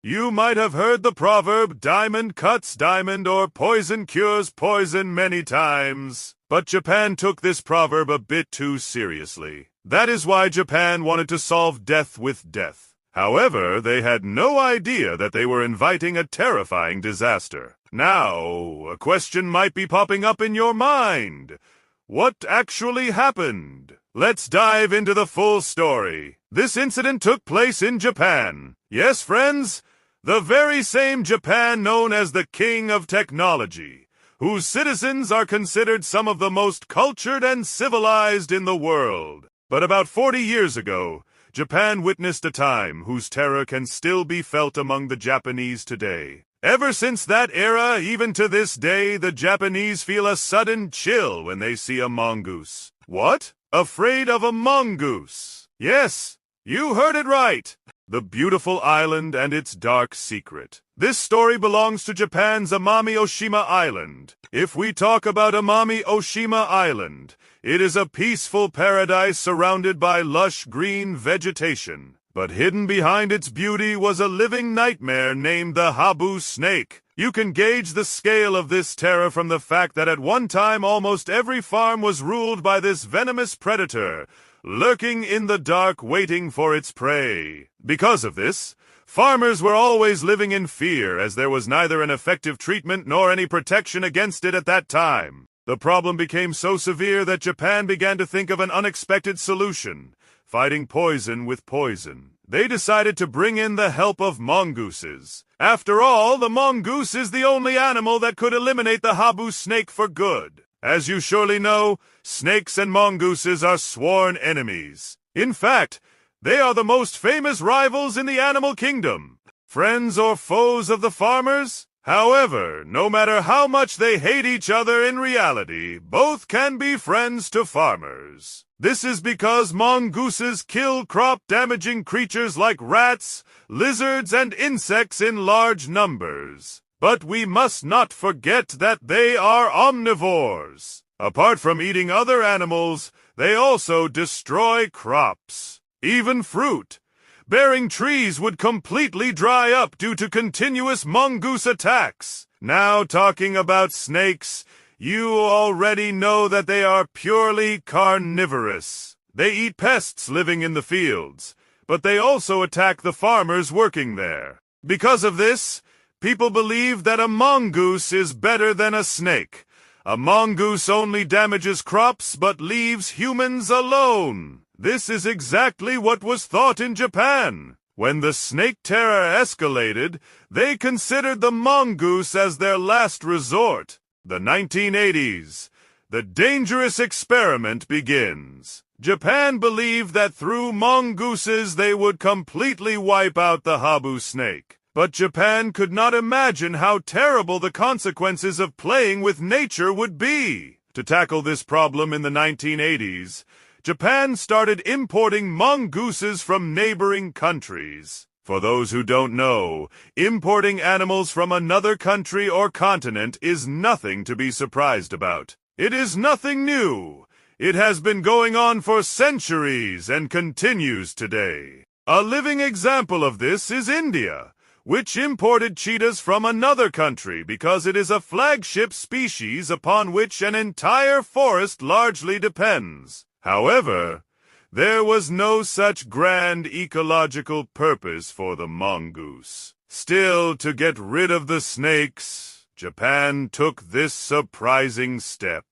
You might have heard the proverb, diamond cuts diamond or poison cures poison many times. But Japan took this proverb a bit too seriously. That is why Japan wanted to solve death with death. However, they had no idea that they were inviting a terrifying disaster. Now, a question might be popping up in your mind. What actually happened? Let's dive into the full story. This incident took place in Japan. Yes, friends, the very same Japan known as the King of Technology, whose citizens are considered some of the most cultured and civilized in the world. But about 40 years ago, Japan witnessed a time whose terror can still be felt among the Japanese today. Ever since that era, even to this day, the Japanese feel a sudden chill when they see a mongoose. What? Afraid of a mongoose? Yes, you heard it right. The beautiful island and its dark secret. This story belongs to Japan's Amami Oshima Island. If we talk about Amami Oshima Island, it is a peaceful paradise surrounded by lush green vegetation. But hidden behind its beauty was a living nightmare named the Habu snake. You can gauge the scale of this terror from the fact that at one time almost every farm was ruled by this venomous predator, lurking in the dark waiting for its prey. Because of this, farmers were always living in fear as there was neither an effective treatment nor any protection against it at that time. The problem became so severe that Japan began to think of an unexpected solution, fighting poison with poison. They decided to bring in the help of mongooses. After all, the mongoose is the only animal that could eliminate the Habu snake for good. As you surely know, snakes and mongooses are sworn enemies. In fact, they are the most famous rivals in the animal kingdom. Friends or foes of the farmers? However, no matter how much they hate each other in reality, both can be friends to farmers. This is because mongooses kill crop-damaging creatures like rats, lizards, and insects in large numbers. But we must not forget that they are omnivores. Apart from eating other animals, they also destroy crops. Even fruit. Bearing trees would completely dry up due to continuous mongoose attacks. Now talking about snakes, you already know that they are purely carnivorous. They eat pests living in the fields, but they also attack the farmers working there. Because of this, people believe that a mongoose is better than a snake. A mongoose only damages crops but leaves humans alone. This is exactly what was thought in Japan. When the snake terror escalated, they considered the mongoose as their last resort. The 1980s. The dangerous experiment begins. Japan believed that through mongooses they would completely wipe out the Habu snake. But Japan could not imagine how terrible the consequences of playing with nature would be. To tackle this problem in the 1980s, Japan started importing mongooses from neighboring countries. For those who don't know, importing animals from another country or continent is nothing to be surprised about. It is nothing new. It has been going on for centuries and continues today. A living example of this is India, which imported cheetahs from another country because it is a flagship species upon which an entire forest largely depends. However, there was no such grand ecological purpose for the mongoose. Still, to get rid of the snakes, Japan took this surprising step.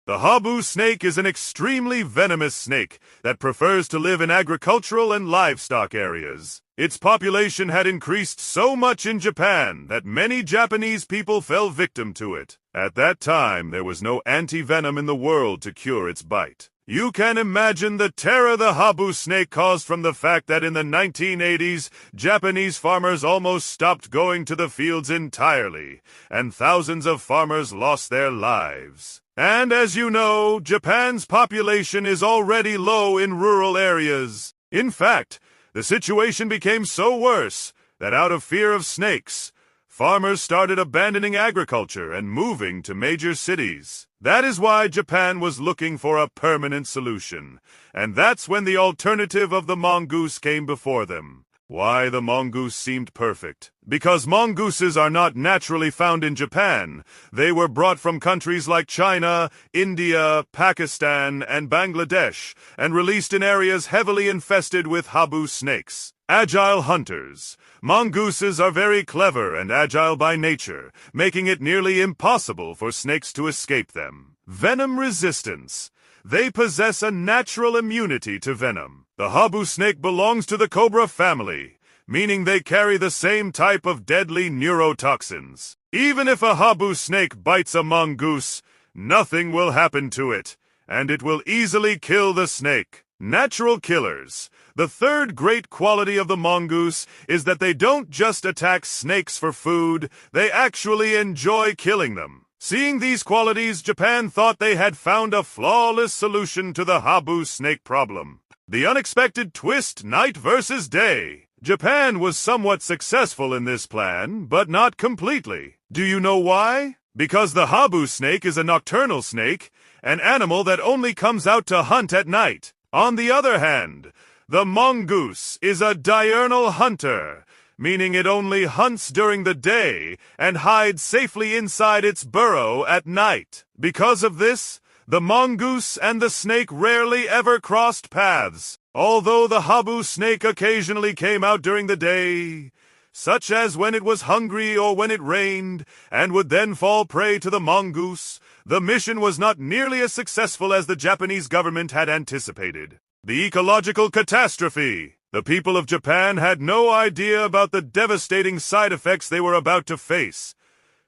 The Habu snake is an extremely venomous snake that prefers to live in agricultural and livestock areas. Its population had increased so much in Japan that many Japanese people fell victim to it. At that time, there was no anti-venom in the world to cure its bite. You can imagine the terror the Habu snake caused from the fact that in the 1980s, Japanese farmers almost stopped going to the fields entirely, and thousands of farmers lost their lives. And as you know, Japan's population is already low in rural areas. In fact, the situation became so worse that out of fear of snakes, farmers started abandoning agriculture and moving to major cities. That is why Japan was looking for a permanent solution, and that's when the alternative of the mongoose came before them. Why the mongoose seemed perfect. Because mongooses are not naturally found in Japan. They were brought from countries like China, India, Pakistan, and Bangladesh, and released in areas heavily infested with Habu snakes. Agile hunters. Mongooses are very clever and agile by nature, making it nearly impossible for snakes to escape them. Venom resistance. They possess a natural immunity to venom. The Habu snake belongs to the cobra family, meaning they carry the same type of deadly neurotoxins. Even if a Habu snake bites a mongoose, nothing will happen to it, and it will easily kill the snake. Natural killers. The third great quality of the mongoose is that they don't just attack snakes for food, they actually enjoy killing them. Seeing these qualities, Japan thought they had found a flawless solution to the Habu snake problem. The unexpected twist, night versus day. Japan was somewhat successful in this plan, but not completely. Do you know why? Because the Habu snake is a nocturnal snake, an animal that only comes out to hunt at night. On the other hand, the mongoose is a diurnal hunter, meaning it only hunts during the day and hides safely inside its burrow at night. Because of this, the mongoose and the snake rarely ever crossed paths, although the Habu snake occasionally came out during the day, such as when it was hungry or when it rained, and would then fall prey to the mongoose. The mission was not nearly as successful as the Japanese government had anticipated. The ecological catastrophe. The people of Japan had no idea about the devastating side effects they were about to face.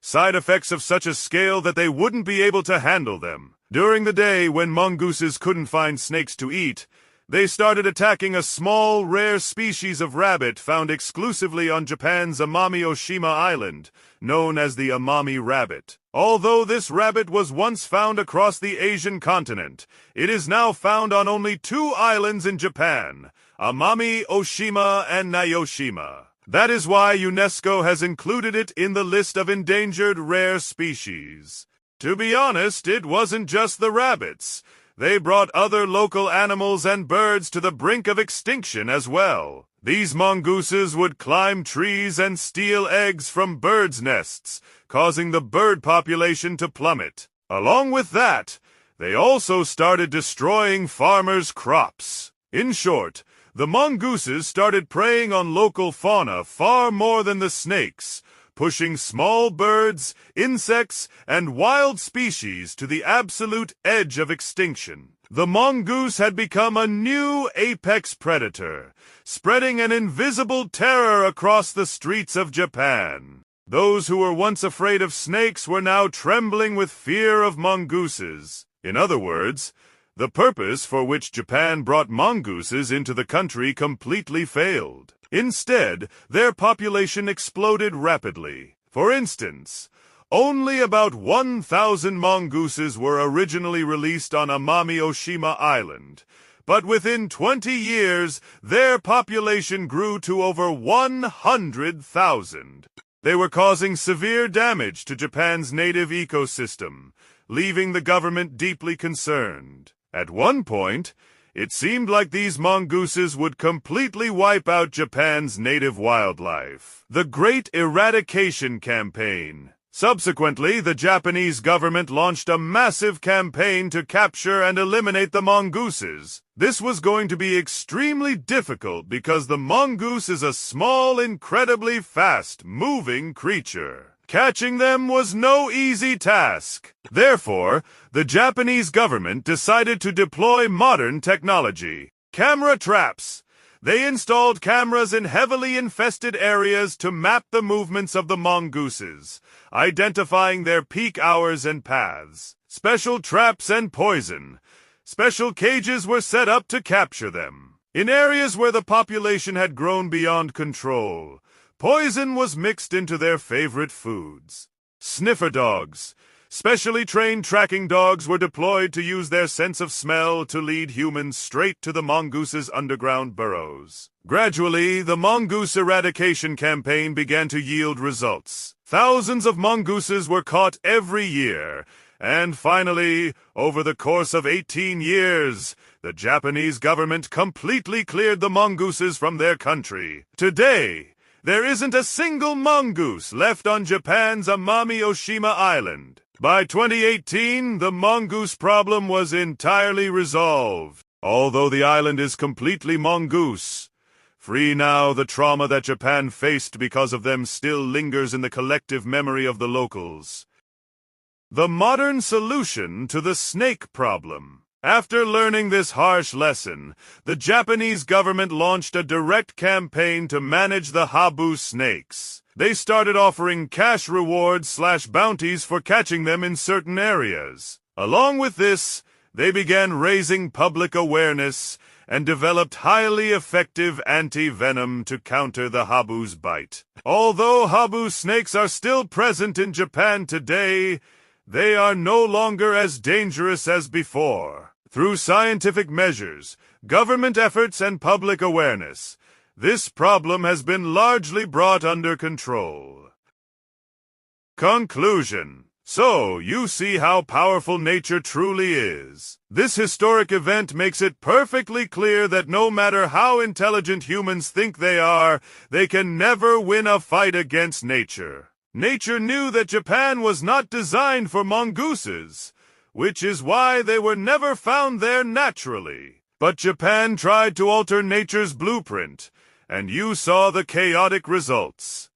Side effects of such a scale that they wouldn't be able to handle them. During the day, when mongooses couldn't find snakes to eat, they started attacking a small, rare species of rabbit found exclusively on Japan's Amami Oshima island, known as the Amami rabbit. Although this rabbit was once found across the Asian continent, it is now found on only 2 islands in Japan, Amami Oshima and Naoshima. That is why UNESCO has included it in the list of endangered rare species. To be honest, it wasn't just the rabbits. They brought other local animals and birds to the brink of extinction as well. These mongooses would climb trees and steal eggs from birds' nests, causing the bird population to plummet. Along with that, they also started destroying farmers' crops. In short, the mongooses started preying on local fauna far more than the snakes, pushing small birds, insects, and wild species to the absolute edge of extinction. The mongoose had become a new apex predator, spreading an invisible terror across the streets of Japan. Those who were once afraid of snakes were now trembling with fear of mongooses. In other words, the purpose for which Japan brought mongooses into the country completely failed. Instead, their population exploded rapidly. For instance, only about 1,000 mongooses were originally released on Amami Oshima Island, but within 20 years, their population grew to over 100,000. They were causing severe damage to Japan's native ecosystem, leaving the government deeply concerned. At one point, it seemed like these mongooses would completely wipe out Japan's native wildlife. The Great Eradication Campaign. Subsequently, the Japanese government launched a massive campaign to capture and eliminate the mongooses. This was going to be extremely difficult because the mongoose is a small, incredibly fast-moving creature. Catching them was no easy task. Therefore, the Japanese government decided to deploy modern technology. Camera traps. They installed cameras in heavily infested areas to map the movements of the mongooses, identifying their peak hours and paths. Special traps and poison. Special cages were set up to capture them. In areas where the population had grown beyond control, poison was mixed into their favorite foods. Sniffer dogs. Specially trained tracking dogs were deployed to use their sense of smell to lead humans straight to the mongooses' underground burrows. Gradually, the mongoose eradication campaign began to yield results. Thousands of mongooses were caught every year, and finally, over the course of 18 years, the Japanese government completely cleared the mongooses from their country. Today, there isn't a single mongoose left on Japan's Amami Oshima Island. By 2018, the mongoose problem was entirely resolved. Although the island is completely mongoose free now, the trauma that Japan faced because of them still lingers in the collective memory of the locals. The modern solution to the snake problem. After learning this harsh lesson, the Japanese government launched a direct campaign to manage the Habu snakes. They started offering cash rewards/bounties for catching them in certain areas. Along with this, they began raising public awareness and developed highly effective anti-venom to counter the Habu's bite. Although Habu snakes are still present in Japan today, they are no longer as dangerous as before. Through scientific measures, government efforts, and public awareness, this problem has been largely brought under control. Conclusion. So, you see how powerful nature truly is. This historic event makes it perfectly clear that no matter how intelligent humans think they can never win a fight against nature. Nature knew that Japan was not designed for mongooses, which is why they were never found there naturally. But Japan tried to alter nature's blueprint, and you saw the chaotic results.